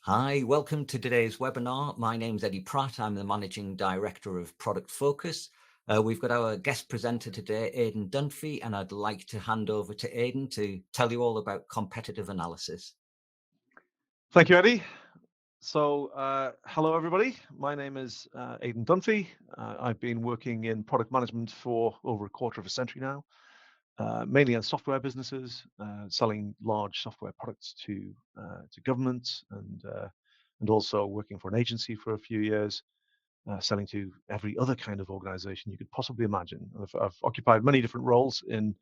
Hi, welcome to today's webinar. My name's Eddie Pratt. I'm the Managing Director of Product Focus. We've got our guest presenter today, Aidan Dunphy, and I'd like to hand over to Aidan to tell you all about competitive analysis. Thank you, Eddie. So, hello, everybody. My name is Aidan Dunphy. I've been working in product management for over a quarter of a century now, mainly on software businesses, selling large software products to governments, and also working for an agency for a few years, selling to every other kind of organization you could possibly imagine. I've occupied many different roles in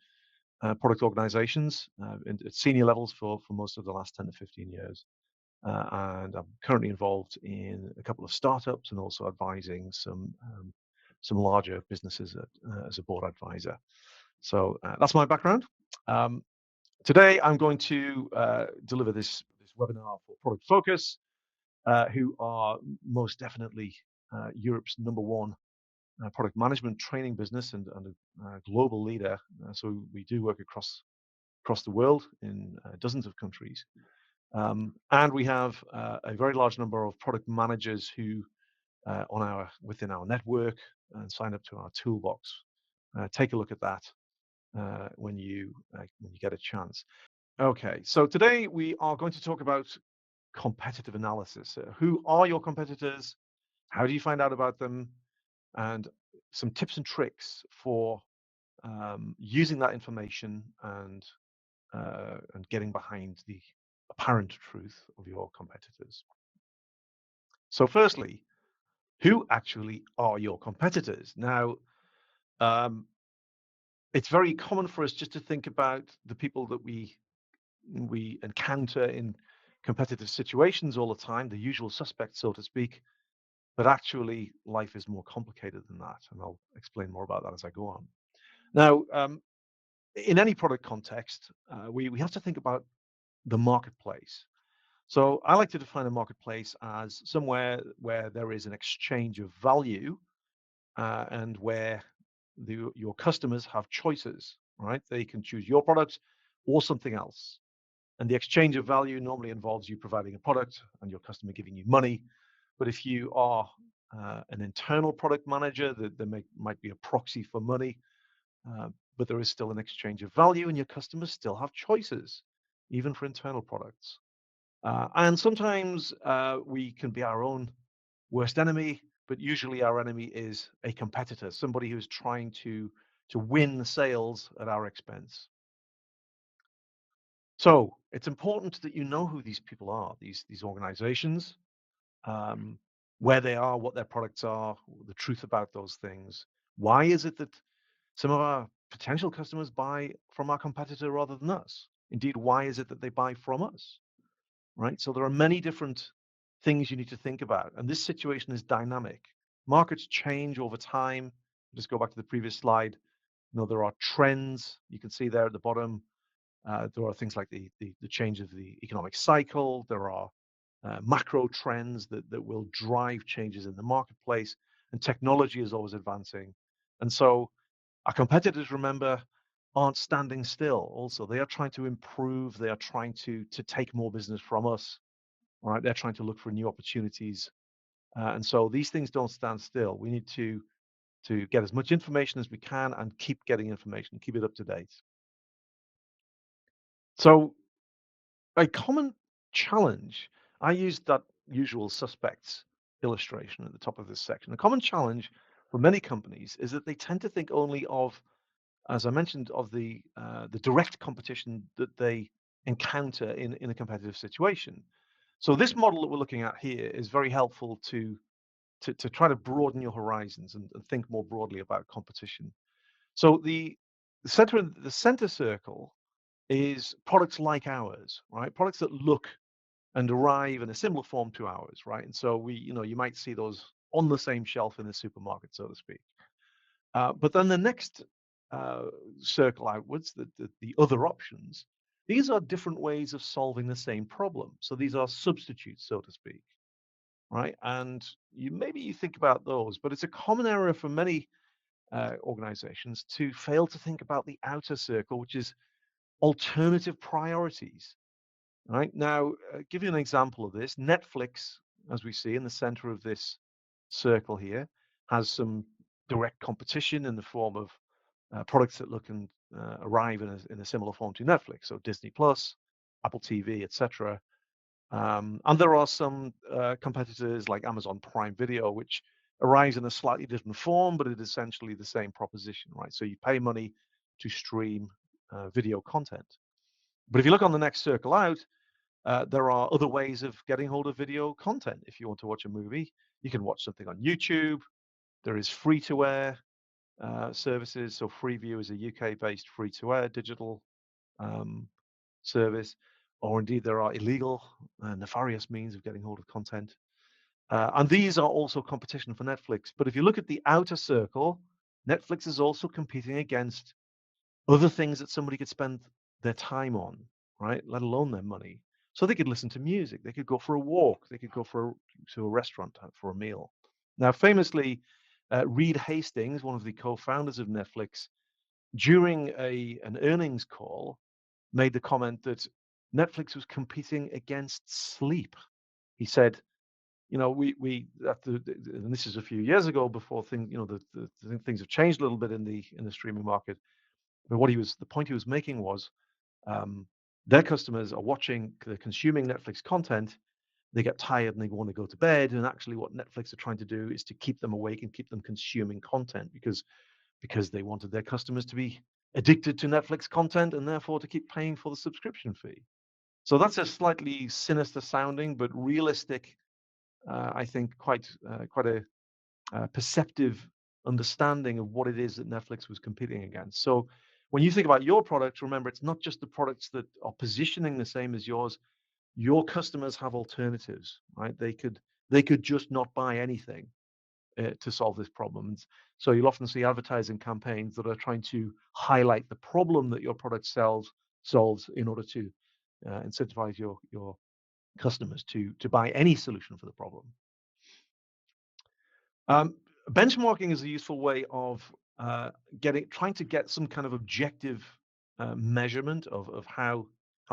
product organizations at senior levels for most of the last 10 to 15 years. And I'm currently involved in a couple of startups and also advising some larger businesses as a board advisor. So that's my background. Today I'm going to deliver this webinar for Product Focus, who are most definitely Europe's #1 product management training business and a global leader. So we do work across the world in dozens of countries. And we have a very large number of product managers who within our network and sign up to our toolbox. Take a look at that when you get a chance. Okay, so today we are going to talk about competitive analysis. Who are your competitors? How do you find out about them? And some tips and tricks for using that information and getting behind the apparent truth of your competitors. So firstly, who actually are your competitors? Now, it's very common for us just to think about the people that we encounter in competitive situations all the time, the usual suspects, so to speak. But actually, life is more complicated than that, and I'll explain more about that as I go on. Now, in any product context, we have to think about the marketplace. So I like to define a marketplace as somewhere where there is an exchange of value and where your customers have choices, right? They can choose your product or something else. And the exchange of value normally involves you providing a product and your customer giving you money. But if you are an internal product manager, there might be a proxy for money, but there is still an exchange of value and your customers still have choices, even for internal products. And sometimes we can be our own worst enemy, but usually our enemy is a competitor, somebody who's trying to win sales at our expense. So it's important that you know who these people are, these organizations, where they are, what their products are, the truth about those things. Why is it that some of our potential customers buy from our competitor rather than us? Indeed, why is it that they buy from us? Right? So there are many different things you need to think about. And this situation is dynamic. Markets change over time. Just go back to the previous slide. There are trends. You can see there at the bottom. There are things like the change of the economic cycle. There are macro trends that will drive changes in the marketplace. And technology is always advancing. And so our competitors, remember, aren't standing still. Also, they are trying to improve. They are trying to take more business from us. All right, they're trying to look for new opportunities, and so these things don't stand still. We need to get as much information as we can and keep getting information, keep it up to date. So, a common challenge. I used that usual suspects illustration at the top of this section. A common challenge for many companies is that they tend to think only of, as I mentioned, of the direct competition that they encounter in a competitive situation. So this model that we're looking at here is very helpful to try to broaden your horizons and think more broadly about competition. So the center circle is products like ours, right? Products that look and arrive in a similar form to ours, right? And so you might see those on the same shelf in the supermarket, so to speak. But then the next circle outwards, the other options, these are different ways of solving the same problem. So these are substitutes, so to speak, right? And maybe you think about those, but it's a common error for many organizations to fail to think about the outer circle, which is alternative priorities. All right. Now, give you an example of this. Netflix, as we see in the center of this circle here, has some direct competition in the form of products that look and arrive in a similar form to Netflix. So Disney Plus, Apple TV, etc. And there are some competitors like Amazon Prime Video, which arrives in a slightly different form, but it is essentially the same proposition, right? So you pay money to stream video content. But if you look on the next circle out, there are other ways of getting hold of video content. If you want to watch a movie, you can watch something on YouTube. There is free-to-air services. So Freeview is a UK-based free-to-air digital um, service, or indeed there are illegal, nefarious means of getting hold of content. And these are also competition for Netflix. But if you look at the outer circle, Netflix is also competing against other things that somebody could spend their time on, right? Let alone their money. So they could listen to music, they could go for a walk, they could go to a restaurant for a meal. Now, famously, Reed Hastings, one of the co-founders of Netflix, during an earnings call, made the comment that Netflix was competing against sleep. He said, you know, we and this is a few years ago before things, you know, things have changed a little bit in the streaming market. But the point he was making was um, their customers are they're consuming Netflix content, they get tired and they want to go to bed. And actually, what Netflix are trying to do is to keep them awake and keep them consuming content because they wanted their customers to be addicted to Netflix content and therefore to keep paying for the subscription fee. So that's a slightly sinister sounding but realistic, I think, quite a perceptive understanding of what it is that Netflix was competing against. So when you think about your product, remember it's not just the products that are positioning the same as yours. Your customers have alternatives, right? They could just not buy anything to solve this problem. And so you'll often see advertising campaigns that are trying to highlight the problem that your product solves in order to incentivize your customers to buy any solution for the problem. Um, Benchmarking is a useful way of trying to get some kind of objective measurement of how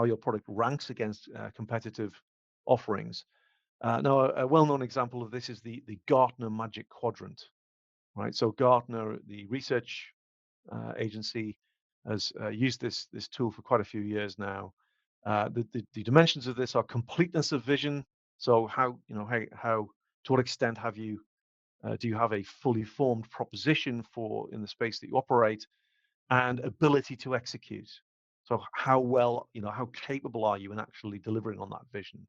your product ranks against competitive offerings. Now, a well-known example of this is the Gartner Magic Quadrant, right? So Gartner, the research agency, has used this tool for quite a few years now. The dimensions of this are completeness of vision. So how to what extent do you have a fully formed proposition for in the space that you operate, and ability to execute? So how well, how capable are you in actually delivering on that vision?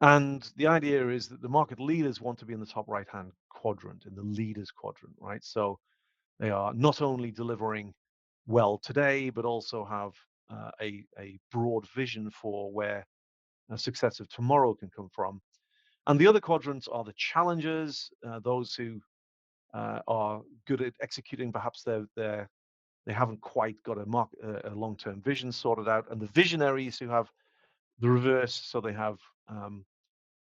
And the idea is that the market leaders want to be in the top right-hand quadrant, in the leaders quadrant, right? So they are not only delivering well today, but also have a broad vision for where success of tomorrow can come from. And the other quadrants are the challengers, those who are good at executing. Perhaps they haven't quite got a long-term vision sorted out, and the visionaries who have the reverse. So they have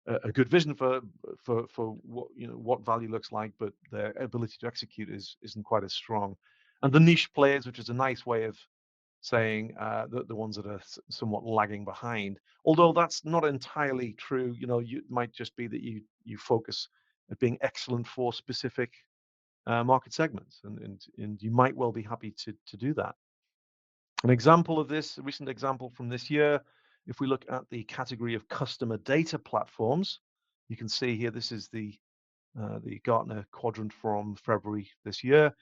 a good vision for what value looks like, but their ability to execute isn't quite as strong. And the niche players, which is a nice way of saying the ones that are somewhat lagging behind. Although that's not entirely true. It might just be that you focus at being excellent for specific market segments, and you might well be happy to do that. An example of this, a recent example from this year, if we look at the category of customer data platforms, you can see here this is the Gartner quadrant from February this year,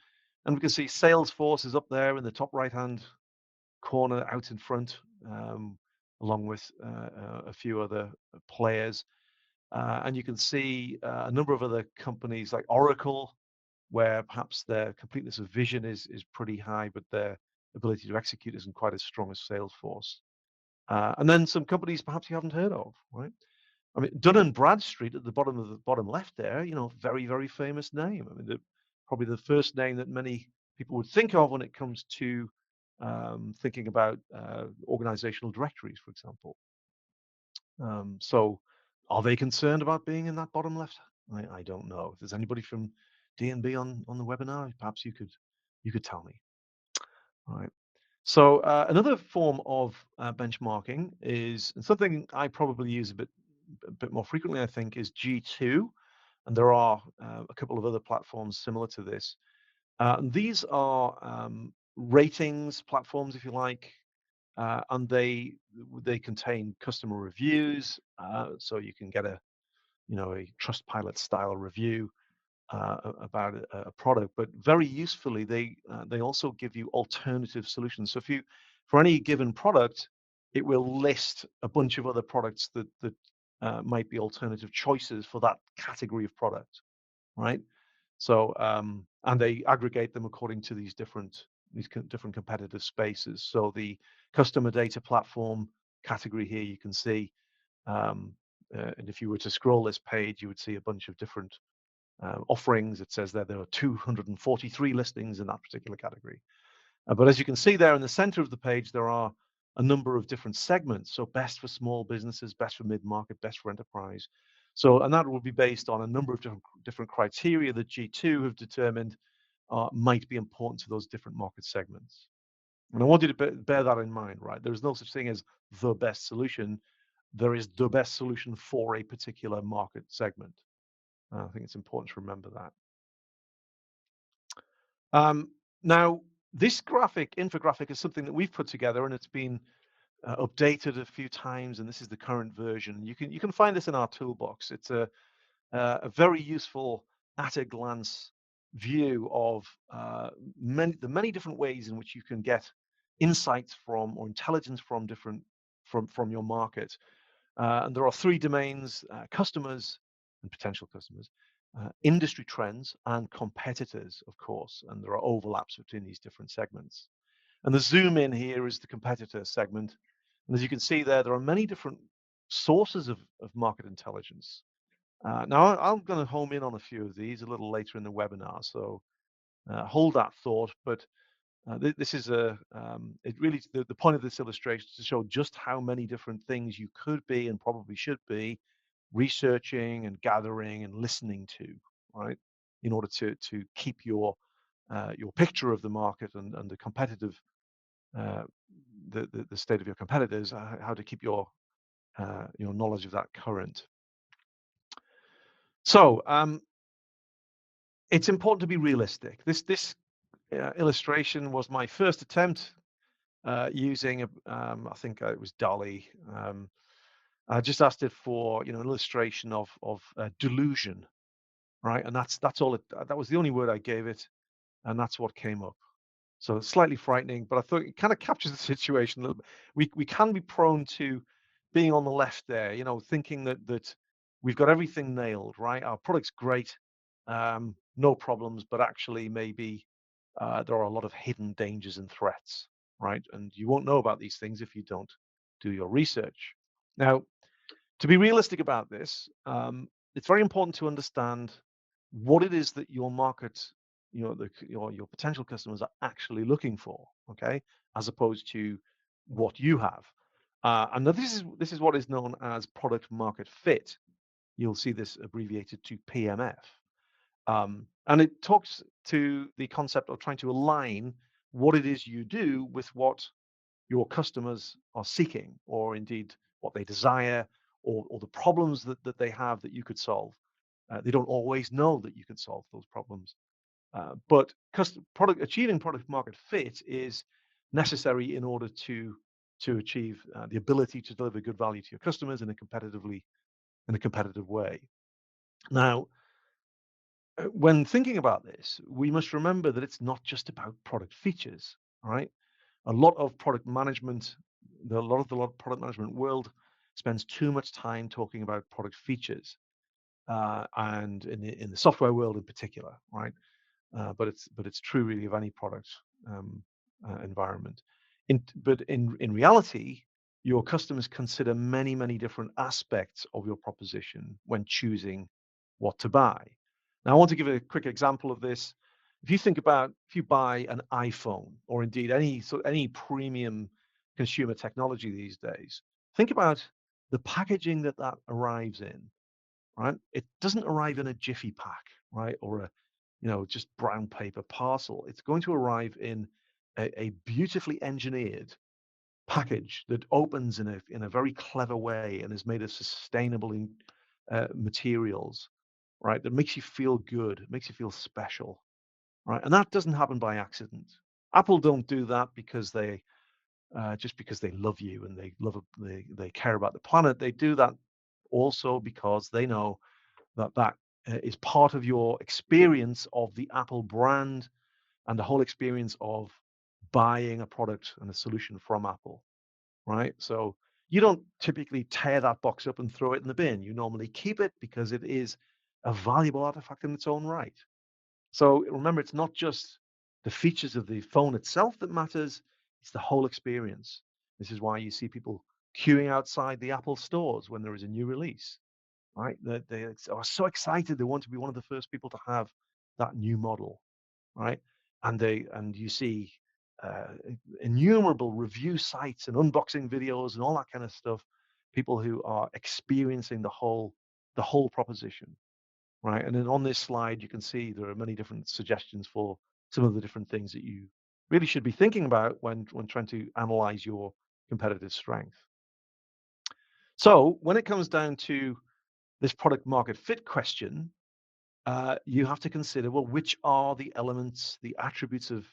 and we can see Salesforce is up there in the top right-hand corner, out in front, along with a few other players, and you can see a number of other companies like Oracle, where perhaps their completeness of vision is pretty high, but their ability to execute isn't quite as strong as Salesforce. And then some companies perhaps you haven't heard of, right? I mean, Dun and Bradstreet at the bottom left there, very, very famous name. I mean, probably the first name that many people would think of when it comes to thinking about organizational directories, for example. So are they concerned about being in that bottom left? I don't know. If there's anybody from D&B on the webinar, perhaps you could tell me. All right. So another form of benchmarking is, and something I probably use a bit more frequently, I think, is G2, and there are a couple of other platforms similar to this. And these are ratings platforms, if you like, and they contain customer reviews, so you can get a Trustpilot style review about a product. But very usefully, they also give you alternative solutions. So for any given product, it will list a bunch of other products that might be alternative choices for that category of product, right? So and they aggregate them according to different competitive spaces. So the customer data platform category here, you can see, and if you were to scroll this page, you would see a bunch of different offerings. It says there are 243 listings in that particular category. But as you can see there in the center of the page, there are a number of different segments. So best for small businesses, best for mid-market, best for enterprise. So, and that will be based on a number of different criteria that G2 have determined might be important to those different market segments. And I want you to bear that in mind, right? There's no such thing as the best solution. There is the best solution for a particular market segment. I think it's important to remember that. Now, this infographic is something that we've put together, and it's been updated a few times, and this is the current version. You can find this in our toolbox. It's a very useful at a glance view of the many different ways in which you can get insights from or intelligence from your market. And there are three domains: customers and potential customers, industry trends, and competitors, of course. And there are overlaps between these different segments. And the zoom in here is the competitor segment. And as you can see there are many different sources of market intelligence. Now, I'm going to home in on a few of these a little later in the webinar, so hold that thought. But this is it really, the point of this illustration is to show just how many different things you could be and probably should be researching and gathering and listening to, right, in order to keep your picture of the market and the competitive uh, the state of your competitors, how to keep your knowledge of that current. So it's important to be realistic. This illustration was my first attempt using I think it was Dolly. I just asked it for an illustration of delusion, right? And that's all that was the only word I gave it, and that's what came up. So it's slightly frightening, but I thought it kind of captures the situation a little bit. We can be prone to being on the left there, thinking that we've got everything nailed, right? Our product's great, no problems, but actually maybe there are a lot of hidden dangers and threats, right? And you won't know about these things if you don't do your research. Now, to be realistic about this, it's very important to understand what it is that your market, your potential customers are actually looking for, okay, as opposed to what you have. And now this is what is known as product market fit. You'll see this abbreviated to PMF. And it talks to the concept of trying to align what it is you do with what your customers are seeking, or indeed what they desire, or the problems that they have that you could solve. They don't always know that you can solve those problems. But achieving product market fit is necessary in order to achieve the ability to deliver good value to your customers in a competitive way. Now, when thinking about this, we must remember that it's not just about product features, right? A lot of product management, a lot of the product management world spends too much time talking about product features, and in the software world in particular, right? But it's true really of any product environment. But in reality, your customers consider many different aspects of your proposition when choosing what to buy. Now, I want to give a quick example of this. If you buy an iPhone, or indeed any premium consumer technology these days, think about the packaging that arrives in, right? It doesn't arrive in a jiffy pack, right? Or a just brown paper parcel. It's going to arrive in a beautifully engineered package that opens in a very clever way and is made of sustainable materials, right? That makes you feel good, makes you feel special, right? And that doesn't happen by accident. Apple don't do that because they just because they love you and they care about the planet. They do that also because they know that is part of your experience of the Apple brand and the whole experience of buying a product and a solution from Apple, right? So you don't typically tear that box up and throw it in the bin. You normally keep it because it is a valuable artifact in its own right. So remember, it's not just the features of the phone itself that matters, it's the whole experience. This is why you see people queuing outside the Apple stores when there is a new release, right? They are so excited they want to be one of the first people to have that new model, right? And you see uh, innumerable review sites and unboxing videos and all that kind of stuff. People who are experiencing the whole proposition, right? And then on this slide, you can see there are many different suggestions for some of the different things that you really should be thinking about when trying to analyze your competitive strength. So when it comes down to this product market fit question, you have to consider, well, which are the elements, the attributes of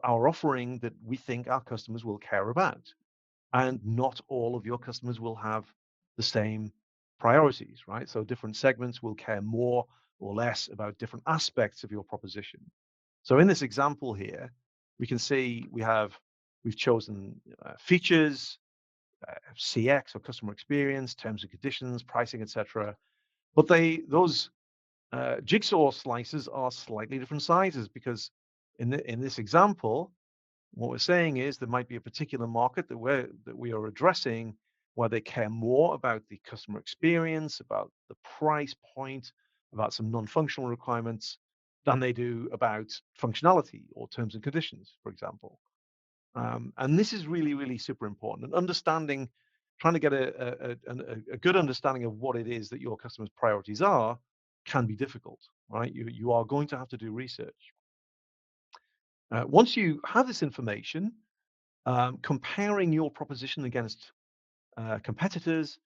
our offering that we think our customers will care about? And not all of your customers will have the same priorities, right? So different segments will care more or less about different aspects of your proposition. So in this example here, we can see we've chosen features, CX or customer experience, terms and conditions, pricing, etc. But those jigsaw slices are slightly different sizes because in this example, what we're saying is there might be a particular market that we are addressing where they care more about the customer experience, about the price point, about some non-functional requirements than they do about functionality or terms and conditions, for example. And this is really, really super important. And understanding, trying to get a good understanding of what it is that your customers' priorities are can be difficult, right? You are going to have to do research. Once you have this information, comparing your proposition against competitors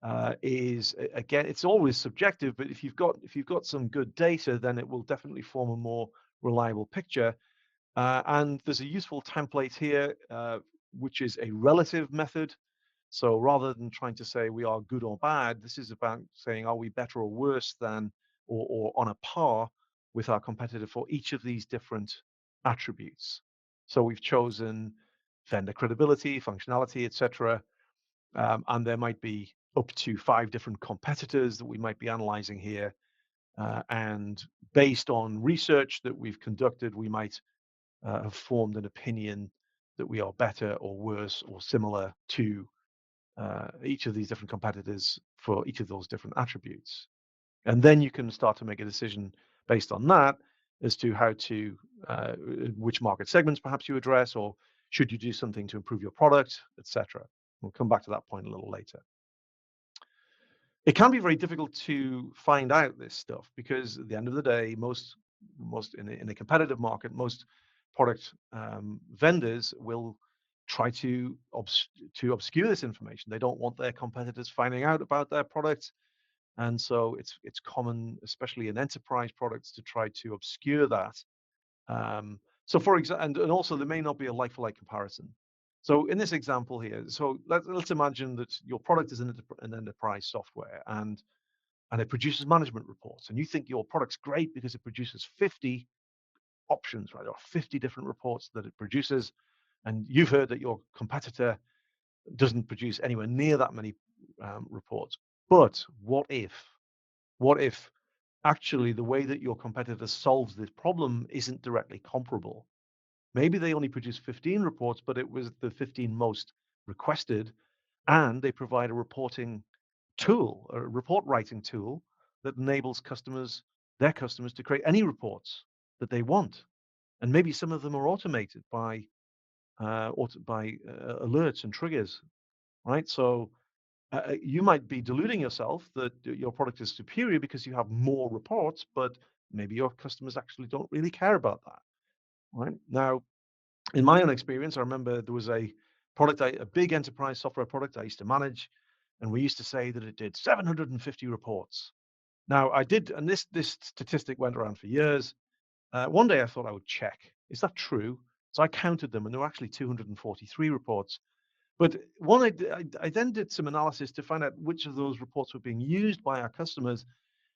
again, it's always subjective, but if you've got some good data, then it will definitely form a more reliable picture. And there's a useful template here, which is a relative method. So rather than trying to say we are good or bad, this is about saying are we better or worse than or on a par with our competitor for each of these different attributes. So we've chosen vendor credibility, functionality, etc. And there might be up to 5 different competitors that we might be analyzing here. And based on research that we've conducted, we might have formed an opinion that we are better or worse or similar to each of these different competitors for each of those different attributes. And then you can start to make a decision based on that as to how to which market segments perhaps you address, or should you do something to improve your product, etc. We'll come back to that point a little later. It can be very difficult to find out this stuff because at the end of the day, most in a competitive market, most product vendors will try to obscure this information. They don't want their competitors finding out about their product, and so it's common, especially in enterprise products, to try to obscure that. So for example, and also there may not be a like-for-like comparison. So in this example here, so let's imagine that your product is an enterprise software and it produces management reports, and you think your product's great because it produces 50 options, right, or 50 different reports that it produces, and you've heard that your competitor doesn't produce anywhere near that many reports. But what if actually the way that your competitor solves this problem isn't directly comparable? Maybe they only produce 15 reports, but it was the 15 most requested, and they provide a reporting tool, a report writing tool that enables their customers to create any reports that they want. And maybe some of them are automated by alerts and triggers, right? So you might be deluding yourself that your product is superior because you have more reports, but maybe your customers actually don't really care about that, right? Now, In my own experience, I remember there was a product, a big enterprise software product I used to manage, and we used to say that it did 750 reports. Now, I did, and this statistic went around for years. One day I thought I would check, is that true? So I counted them, and there were actually 243 reports. But I then did some analysis to find out which of those reports were being used by our customers,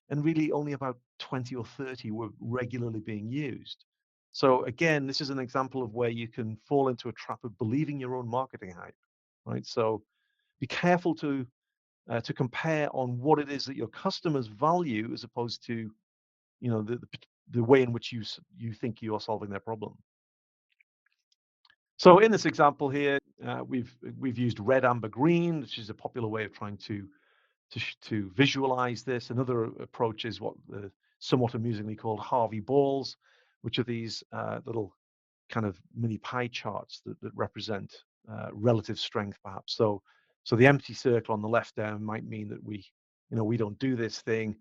and really only about 20 or 30 were regularly being used. So again, this is an example of where you can fall into a trap of believing your own marketing hype, right? So be careful to compare on what it is that your customers value as opposed to, you know, the way in which you think you are solving their problem. So in this example here, we've used red, amber, green, which is a popular way of trying to visualize this. Another approach is what the somewhat amusingly called Harvey balls, which are these little kind of mini pie charts that represent relative strength, perhaps. So the empty circle on the left there might mean that we don't do this thing,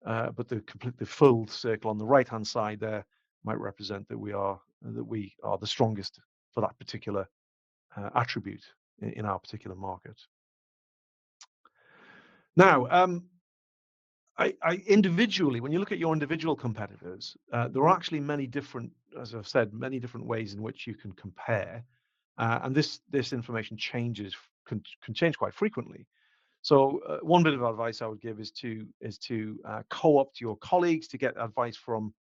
but the full circle on the right hand side there might represent that we are the strongest for that particular attribute in our particular market. Now, I individually, when you look at your individual competitors, there are actually many different, as I've said, many different ways in which you can compare, and this information can change quite frequently. So one bit of advice I would give is to co-opt your colleagues to get advice from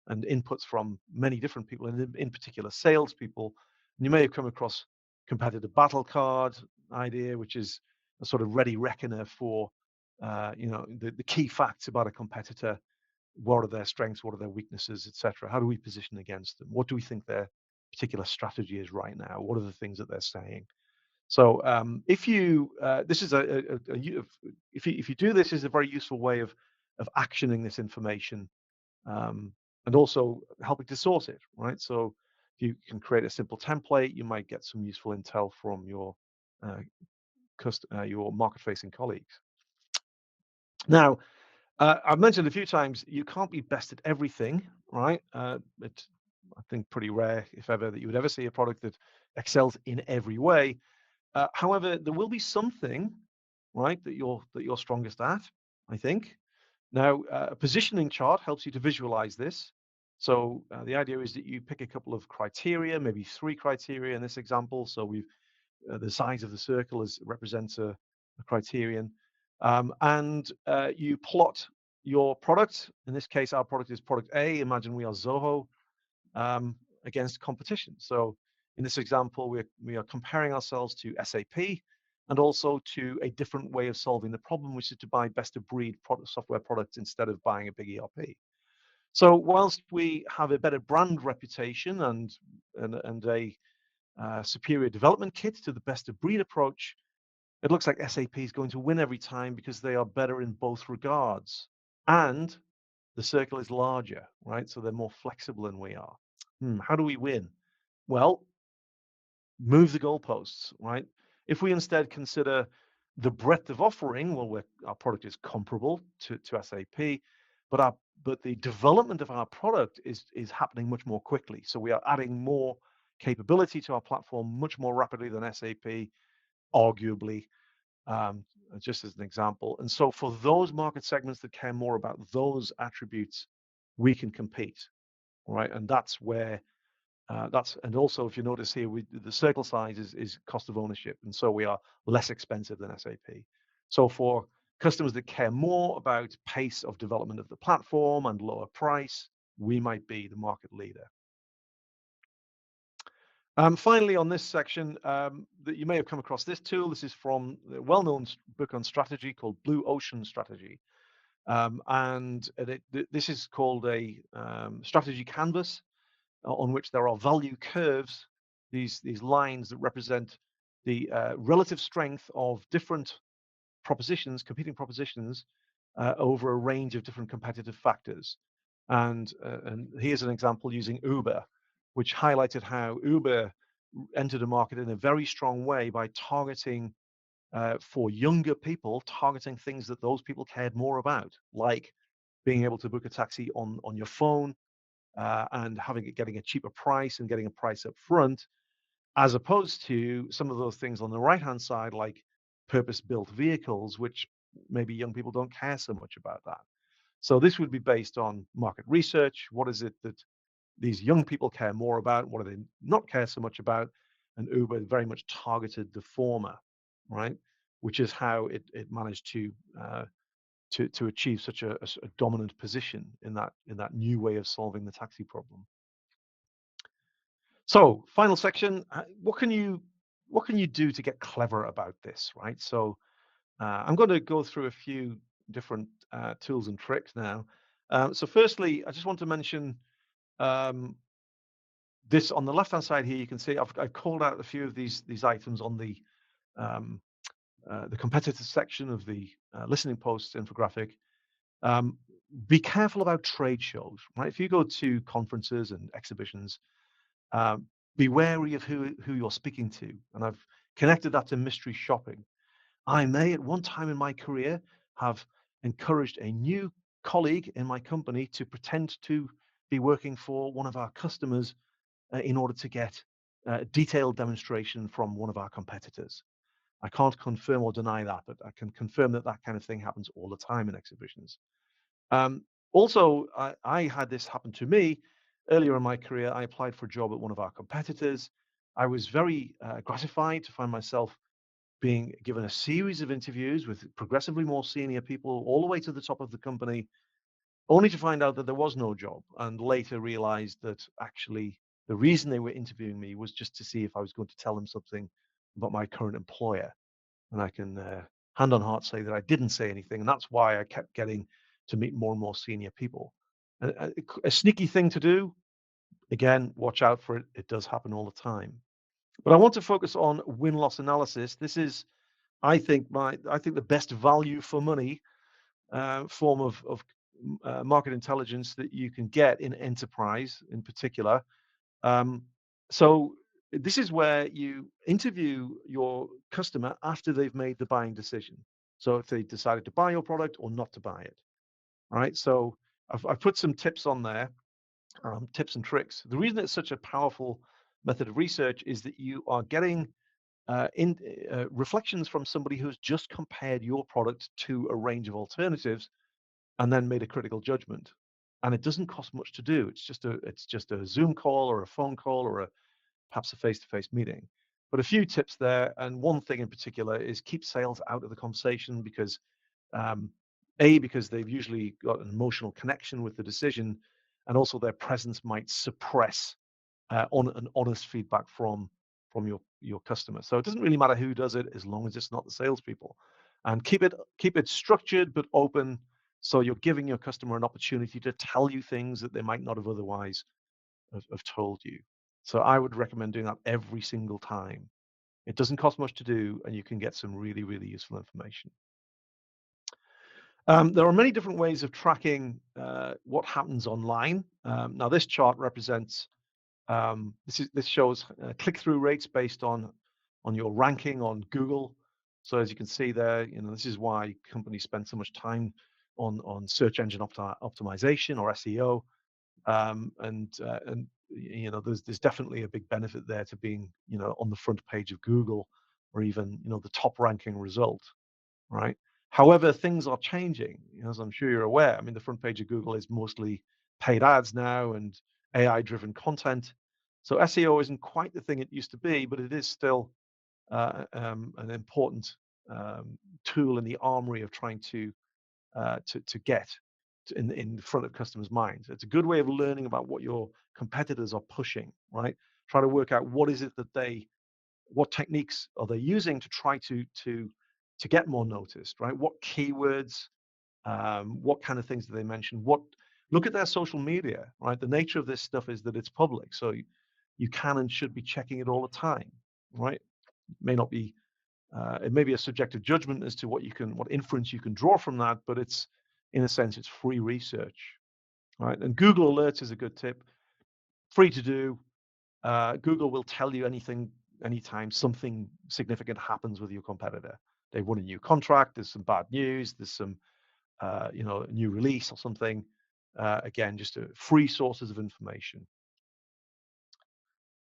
and inputs from many different people, and in particular salespeople. And you may have come across competitor battle card idea, which is a sort of ready reckoner for the key facts about a competitor. What are their strengths? What are their weaknesses, etc.? How do we position against them? What do we think their particular strategy is right now? What are the things that they're saying? So if you this is if you do this, is a very useful way of actioning this information, um, and also helping to source it, right? So if you can create a simple template, you might get some useful intel from uh, your market-facing colleagues. Now, I've mentioned a few times you can't be best at everything, right? It's I think pretty rare, if ever, that you would ever see a product that excels in every way. However, there will be something, right, that you're strongest at, I think. Now, a positioning chart helps you to visualize this. So the idea is that you pick a couple of criteria, maybe 3 criteria in this example. So the size of the circle represents a criterion, and you plot your product. In this case, our product is product A. Imagine we are Zoho, um, against competition. So in this example, we are comparing ourselves to SAP and also to a different way of solving the problem, which is to buy best of breed software products instead of buying a big ERP. So whilst we have a better brand reputation and a superior development kit to the best of breed approach, it looks like SAP is going to win every time because they are better in both regards. And the circle is larger, right? So they're more flexible than we are. How do we win? Well, move the goalposts, right? If we instead consider the breadth of offering, well, our product is comparable to SAP, but the development of our product is happening much more quickly. So we are adding more capability to our platform much more rapidly than SAP, arguably, um, just as an example. And so for those market segments that care more about those attributes, we can compete, right? And that's where and also if you notice here, the circle size is cost of ownership, and so we are less expensive than SAP. So for customers that care more about pace of development of the platform and lower price, we might be the market leader. Finally, on this section, that you may have come across this tool. This is from the well-known book on strategy called Blue Ocean Strategy. And this is called a strategy canvas on which there are value curves, these lines that represent the relative strength of different competing propositions, over a range of different competitive factors. And here's an example using Uber, which highlighted how Uber entered a market in a very strong way by targeting for younger people, targeting things that those people cared more about, like being able to book a taxi on your phone, and getting a cheaper price and getting a price up front, as opposed to some of those things on the right-hand side, like purpose-built vehicles, which maybe young people don't care so much about that. So this would be based on market research. What is it that these young people care more about? What do they not care so much about? And Uber very much targeted the former, right? Which is how it managed to achieve such a dominant position in that new way of solving the taxi problem. So, final section. What can you do to get clever about this, right? So, I'm going to go through a few different tools and tricks now. So, firstly, I just want to mention um, this on the left-hand side here. You can see I've called out a few of these items on um, the competitor section of the listening posts infographic. Um, be careful about trade shows, right? If you go to conferences and exhibitions, um, be wary of who you're speaking to. And I've connected that to mystery shopping. I may, at one time in my career, have encouraged a new colleague in my company to pretend to be working for one of our customers in order to get a detailed demonstration from one of our competitors. I can't confirm or deny that, but I can confirm that that kind of thing happens all the time in exhibitions. Um, Also, I had this happen to me earlier in my career. I applied for a job at one of our competitors. I was very gratified to find myself being given a series of interviews with progressively more senior people all the way to the top of the company, only to find out that there was no job, and later realized that actually the reason they were interviewing me was just to see if I was going to tell them something about my current employer. And I can hand on heart say that I didn't say anything, and that's why I kept getting to meet more and more senior people. A sneaky thing to do, again, watch out for it. It does happen all the time. But I want to focus on win-loss analysis. This is, I think the best value for money form of market intelligence that you can get in enterprise, in particular. Um, so this is where you interview your customer after they've made the buying decision. So if they decided to buy your product or not to buy it, right? So I've put some tips on there, tips and tricks. The reason it's such a powerful method of research is that you are getting in reflections from somebody who's just compared your product to a range of alternatives and then made a critical judgment. And it doesn't cost much to do. It's just a Zoom call or a phone call or perhaps a face-to-face meeting. But a few tips there, and one thing in particular is keep sales out of the conversation because um, because they've usually got an emotional connection with the decision, and also their presence might suppress on an honest feedback from your customer. So it doesn't really matter who does it as long as it's not the salespeople. And keep it structured but open, so you're giving your customer an opportunity to tell you things that they might not have otherwise have told you. So I would recommend doing that every single time. It doesn't cost much to do, and you can get some really, really useful information. There are many different ways of tracking what happens online. Now, this chart represents this shows click-through rates based on your ranking on Google. So as you can see there, this is why companies spend so much time on search engine optimization or SEO. And there's definitely a big benefit there to being on the front page of Google, or even the top ranking result, right? However, things are changing, as I'm sure you're aware. I mean, the front page of Google is mostly paid ads now and AI driven content. So SEO isn't quite the thing it used to be, but it is still an important tool in the armory of trying to get in front of customers' minds. It's a good way of learning about what your competitors are pushing, right? Try to work out what techniques are they using to try to get more noticed, right? What keywords, what kind of things do they mention? Look at their social media, right? The nature of this stuff is that it's public, so you can and should be checking it all the time, right? It may be a subjective judgment as to what inference you can draw from that, but in a sense, it's free research, right? And Google Alerts is a good tip, free to do. Google will tell you anytime something significant happens with your competitor. They won a new contract. There's some bad news. There's some, new release or something. Again, just free sources of information.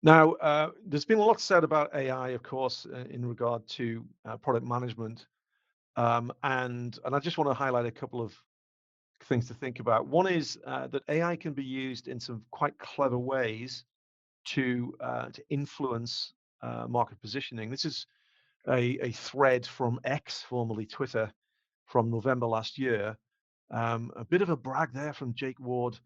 Now, there's been a lot said about AI, of course, in regard to product management, and I just want to highlight a couple of things to think about. One is that AI can be used in some quite clever ways to influence market positioning. This is a thread from X, formerly Twitter, from November last year. A bit of a brag there from Jake Ward,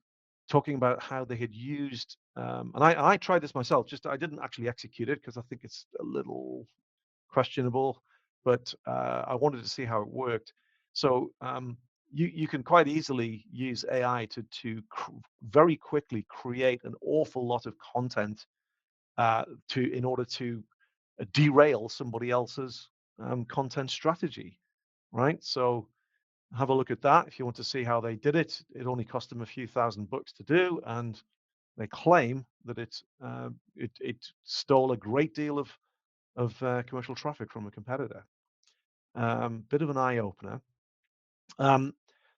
talking about how they had used, and I tried this myself. Just I didn't actually execute it because I think it's a little questionable, but I wanted to see how it worked. So you can quite easily use AI to very quickly create an awful lot of content in order to derail somebody else's content strategy, right? So have a look at that if you want to see how they did it. It only cost them a few $1,000 to do, and they claim that it stole a great deal of commercial traffic from a competitor. Bit of an eye opener.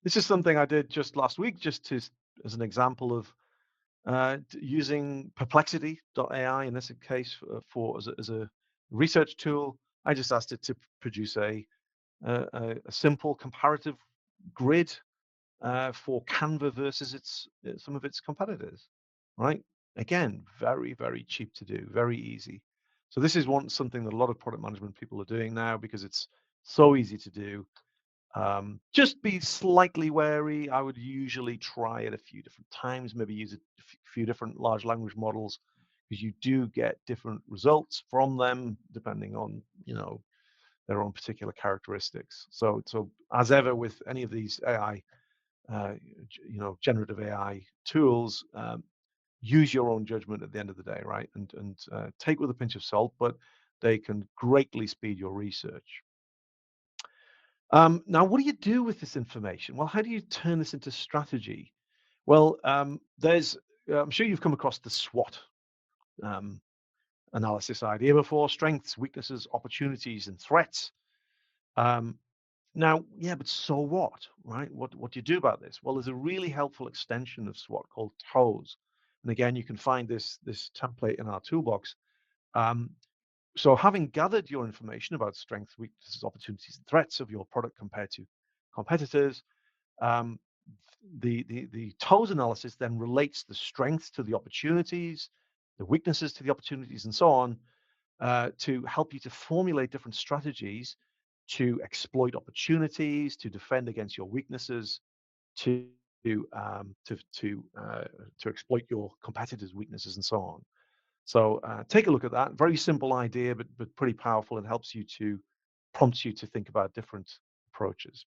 This is something I did just last week, just as an example of using Perplexity.ai in this case as a research tool. I just asked it to produce a simple comparative grid for Canva versus some of its competitors, right? Again, very, very cheap to do, very easy. So this is something that a lot of product management people are doing now because it's so easy to do. Just be slightly wary. I would usually try it a few different times, maybe use a few different large language models, because you do get different results from them depending on, their own particular characteristics. So as ever with any of these AI, generative AI tools, use your own judgment at the end of the day, right? And take with a pinch of salt, but they can greatly speed your research. Now, what do you do with this information? Well, how do you turn this into strategy? Well, I'm sure you've come across the SWOT um, analysis idea before: strengths, weaknesses, opportunities, and threats. Now, yeah, but so what, right? What do you do about this? Well, there's a really helpful extension of SWOT called TOES, and again, you can find this template in our toolbox. Um, So having gathered your information about strengths, weaknesses, opportunities, and threats of your product compared to competitors, um, the TOES analysis then relates the strengths to the opportunities, the weaknesses to the opportunities, and so on, to help you to formulate different strategies to exploit opportunities, to defend against your weaknesses, to to exploit your competitors' weaknesses, and so on. So take a look at that. Very simple idea, but pretty powerful, and prompts you to think about different approaches.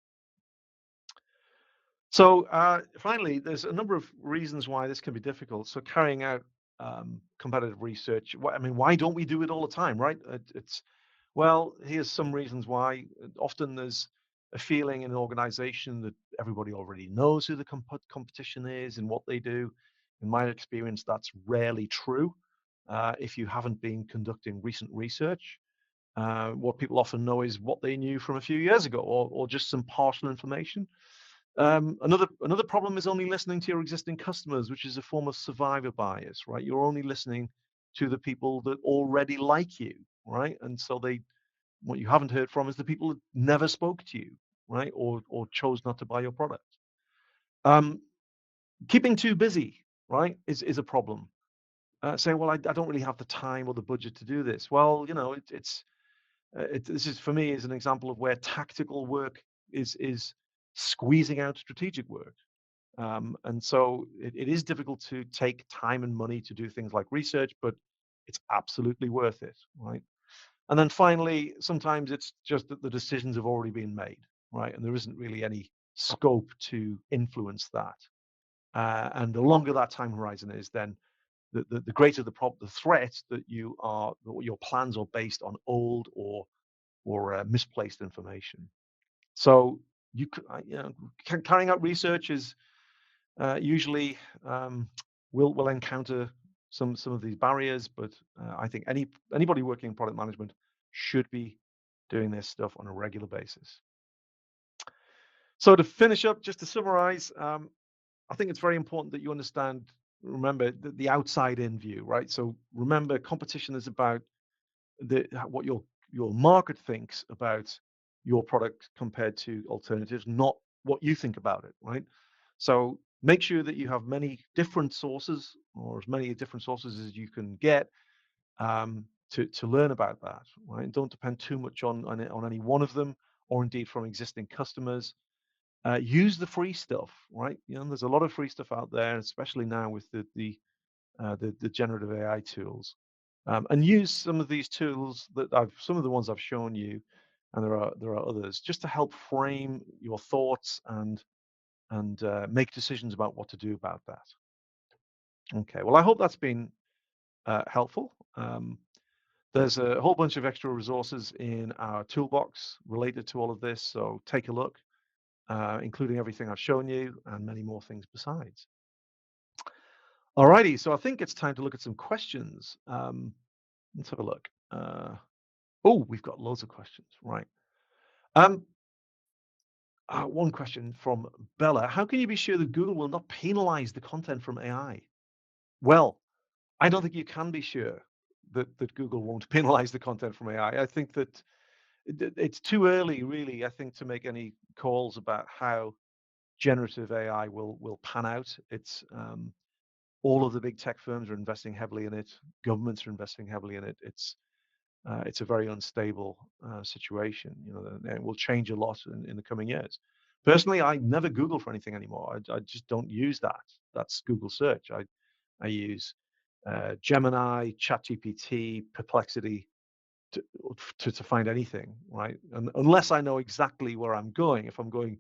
So finally, there's a number of reasons why this can be difficult. So carrying out competitive research, why don't we do it all the time, right? Well, here's some reasons why. Often there's a feeling in an organization that everybody already knows who the competition is and what they do. In my experience, that's rarely true. If you haven't been conducting recent research, what people often know is what they knew from a few years ago, or just some partial information. Another problem is only listening to your existing customers, which is a form of survivor bias, right? You're only listening to the people that already like you, right? And so what you haven't heard from is the people that never spoke to you, right? Or chose not to buy your product. Keeping too busy, right, is a problem. Saying, well, I don't really have the time or the budget to do this. Well, this is, for me, is an example of where tactical work is squeezing out strategic work. And so it is difficult to take time and money to do things like research, but it's absolutely worth it, right? And then finally, sometimes it's just that the decisions have already been made, right? And there isn't really any scope to influence that. And the longer that time horizon is, then the greater the threat that your plans are based on old or misplaced information. So carrying out research is usually will encounter some of these barriers, but I think anybody working in product management should be doing this stuff on a regular basis. So to finish up, just to summarize, I think it's very important that you remember the outside in view, right? So remember, competition is about what your market thinks about your product compared to alternatives, not what you think about it, right? So make sure that you have many different sources, or as many different sources as you can get, to learn about that, right? Don't depend too much on any one of them, or indeed from existing customers. Use the free stuff, right? There's a lot of free stuff out there, especially now with the generative AI tools, and use some of these tools some of the ones I've shown you, and there are others, just to help frame your thoughts and make decisions about what to do about that. Okay, well, I hope that's been helpful. There's a whole bunch of extra resources in our toolbox related to all of this, so take a look, including everything I've shown you and many more things besides. Alrighty, so I think it's time to look at some questions. Let's have a look. Oh, we've got loads of questions, right? One question from Bella. How can you be sure that Google will not penalize the content from AI? Well, I don't think you can be sure that Google won't penalize the content from AI. I think that it's too early, really, I think, to make any calls about how generative AI will pan out. It's all of the big tech firms are investing heavily in it. Governments are investing heavily in it. It's a very unstable situation, and it will change a lot in the coming years. Personally, I never Google for anything anymore. I just don't use that. That's Google search. I use Gemini, ChatGPT, Perplexity to find anything, right? And unless I know exactly where I'm going, if I'm going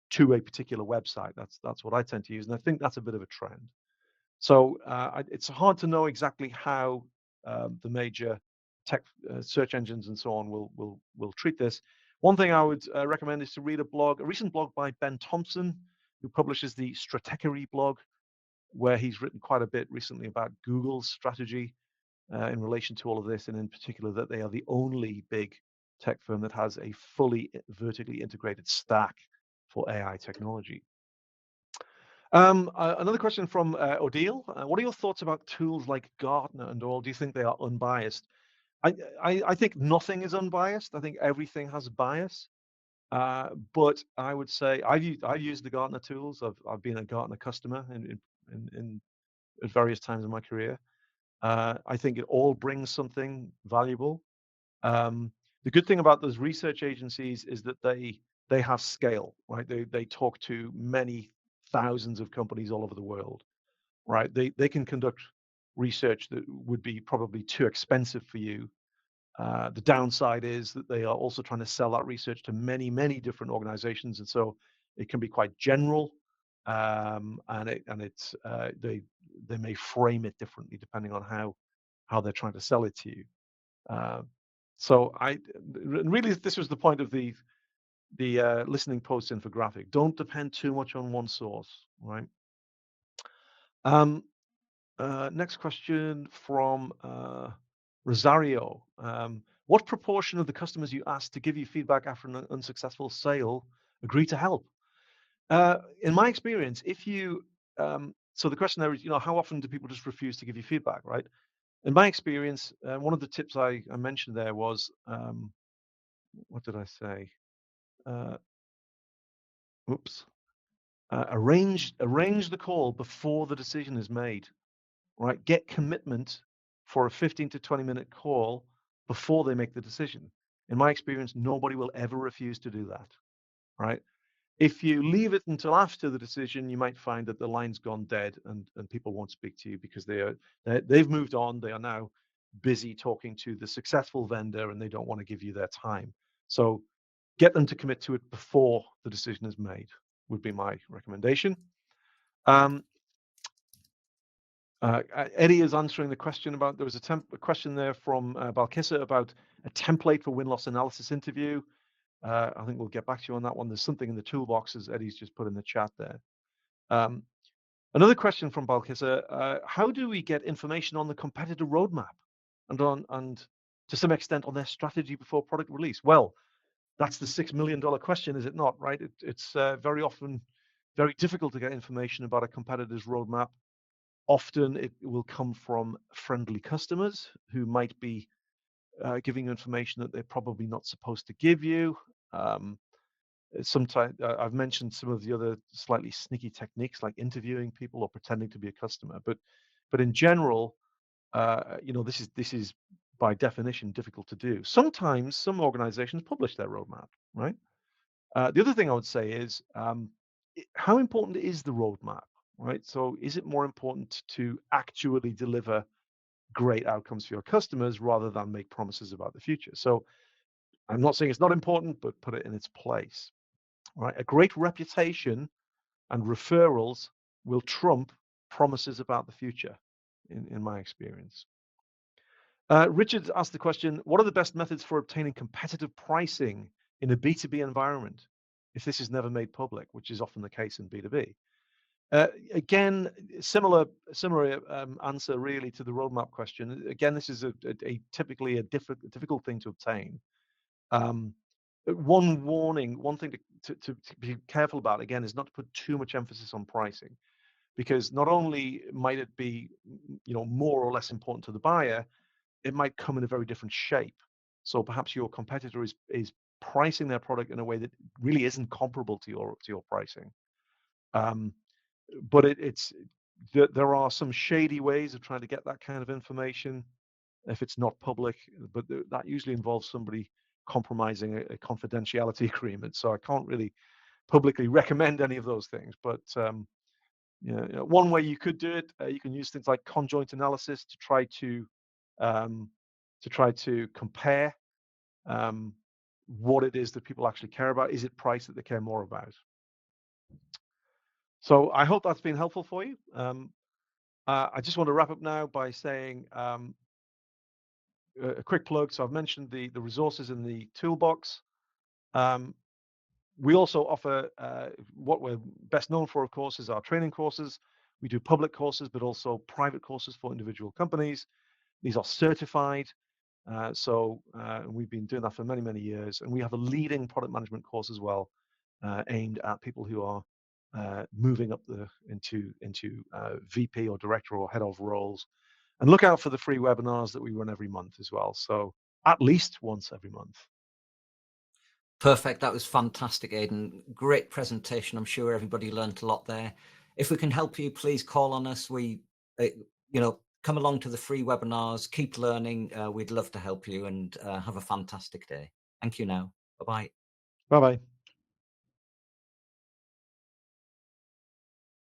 to a particular website, that's what I tend to use, and I think that's a bit of a trend. So it's hard to know exactly how the major tech search engines and so on will treat this. One thing I would recommend is to read a recent blog by Ben Thompson, who publishes the Stratechery blog, where he's written quite a bit recently about Google's strategy in relation to all of this, and in particular that they are the only big tech firm that has a fully vertically integrated stack for AI technology. Another question from Odile. What are your thoughts about tools like Gartner and all? Do you think they are unbiased? I think nothing is unbiased. I think everything has a bias. But I would say I've used the Gartner tools. I've been a Gartner customer at various times in my career. I think it all brings something valuable. The good thing about those research agencies is that they have scale, right? They talk to many thousands of companies all over the world, right? They can conduct research that would be probably too expensive for you. The downside is that they are also trying to sell that research to many, many different organizations, and so it can be quite general, they may frame it differently depending on how they're trying to sell it to you. So really, this was the point of the listening post infographic. Don't depend too much on one source, right? Next question from Rosario. What proportion of the customers you asked to give you feedback after an unsuccessful sale agree to help? In my experience, so the question there is, how often do people just refuse to give you feedback, right? In my experience, one of the tips I mentioned there was, what did I say? Arrange the call before the decision is made, right? Get commitment for a 15 to 20-minute call before they make the decision. In my experience, nobody will ever refuse to do that, right? If you leave it until after the decision, you might find that the line's gone dead and people won't speak to you because they've moved on. They are now busy talking to the successful vendor and they don't want to give you their time. So get them to commit to it before the decision is made, would be my recommendation. Eddie is answering the question about, there was a question there from Balkissa about a template for win-loss analysis interview. I think we'll get back to you on that one. There's something in the toolbox, as Eddie's just put in the chat there. Another question from Balkissa, how do we get information on the competitor roadmap and to some extent on their strategy before product release? Well, that's the $6 million question, is it not, right? It's very often very difficult to get information about a competitor's roadmap. Often it will come from friendly customers who might be giving you information that they're probably not supposed to give you. Um, Sometimes I've mentioned some of the other slightly sneaky techniques like interviewing people or pretending to be a customer, but in general, this is by definition difficult to do. Sometimes some organizations publish their roadmap, right? The other thing I would say is how important is the roadmap, right? So is it more important to actually deliver great outcomes for your customers rather than make promises about the future? So I'm not saying it's not important, but put it in its place, right? A great reputation and referrals will trump promises about the future, in my experience. Richard asked the question, what are the best methods for obtaining competitive pricing in a B2B environment if this is never made public, which is often the case in B2B? Again, similar answer really to the roadmap question. Again, this is typically a difficult thing to obtain. Um, one warning, one thing to be careful about, again, is not to put too much emphasis on pricing, because not only might it be, more or less important to the buyer, it might come in a very different shape. So perhaps your competitor is pricing their product in a way that really isn't comparable to your pricing. Um, but there are some shady ways of trying to get that kind of information if it's not public, but that usually involves somebody compromising a confidentiality agreement. So I can't really publicly recommend any of those things. But one way you could do it, you can use things like conjoint analysis um, to try to compare what it is that people actually care about. Is it price that they care more about? So I hope that's been helpful for you. I just want to wrap up now by saying a quick plug. So I've mentioned the resources in the toolbox. Um, we also offer what we're best known for, of course, is our training courses. We do public courses, but also private courses for individual companies. These are certified. So we've been doing that for many, many years. And we have a leading product management course as well, aimed at people who are moving up into VP or director or head of roles. And look out for the free webinars that we run every month as well. So at least once every month. Perfect. That was fantastic, Aidan. Great presentation. I'm sure everybody learned a lot there. If we can help you, please call on us. Come along to the free webinars, keep learning. We'd love to help you, and have a fantastic day. Thank you now. Bye-bye. Bye-bye.